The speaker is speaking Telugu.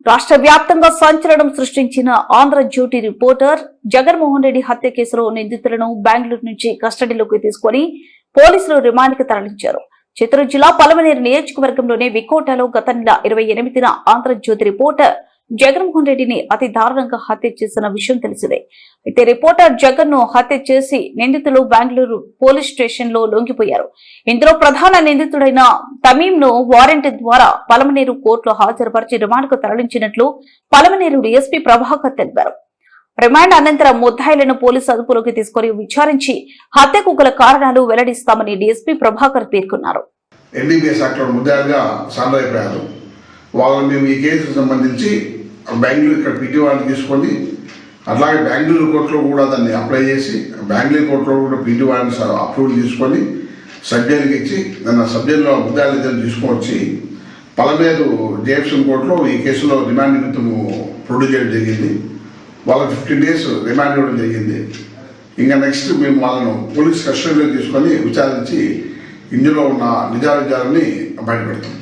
రాష్ట్ర వ్యాప్తంగా సంచలనం సృష్టించిన ఆంధ్రజ్యోతి రిపోర్టర్ జగన్మోహన్ రెడ్డి హత్య కేసులో నిందితులను బెంగళూరు నుంచి కస్టడీలోకి తీసుకుని పోలీసులు రిమాండ్కి తరలించారు. చిత్తూరు జిల్లా పలమనేరు నియోజకవర్గంలోని వికోటలో గత నెల 28న ఆంధ్రజ్యోతి రిపోర్టర్ జగన్మోహన్ రెడ్డిని అతి దారుణంగా హత్య చేసిన విషయం తెలిసిందే. అయితే రిపోర్టర్ జగన్ ను హత్య చేసి నిందితులు బెంగళూరు పోలీస్ స్టేషన్ లో లొంగిపోయారు. ఇందులో ప్రధాన నిందితుడైన తమీం ను వారెంట్ ద్వారా పలమనేరు కోర్టులో హాజరుపరిచి రిమాండ్కు తరలించినట్లు పలమనేరు డీఎస్పీ ప్రభాకర్ తెలిపారు. రిమాండ్ అనంతరం ముద్దాయిలను పోలీసు అదుపులోకి తీసుకుని విచారించి హత్యకు గల కారణాలు వెల్లడిస్తామని డీఎస్పీ ప్రభాకర్ పేర్కొన్నారు. వాళ్ళని మేము ఈ కేసుకు సంబంధించి బెంగళూరు ఇక్కడ పీటీవాడిని తీసుకొని అట్లాగే బెంగళూరు కోర్టులో కూడా దాన్ని అప్లై చేసి బెంగళూరు కోర్టులో కూడా పీటీవాడిని అప్రూవల్ తీసుకొని సబ్ జైలుకి ఇచ్చి దాన్ని సబ్ జైల్లో ముద్దాయిలను తీసుకొని వచ్చి పలమేరు జేఎఫ్సీ కోర్టులో ఈ కేసులో రిమాండ్ నిమిత్తము ప్రొడ్యూస్ చేయడం జరిగింది. వాళ్ళకి 15 days రిమాండ్ ఇవ్వడం జరిగింది. ఇంకా నెక్స్ట్ మేము వాళ్ళను పోలీస్ కస్టడీలో తీసుకొని విచారించి ఇందులో ఉన్న నిజానిజాలని బయటపెడతాం.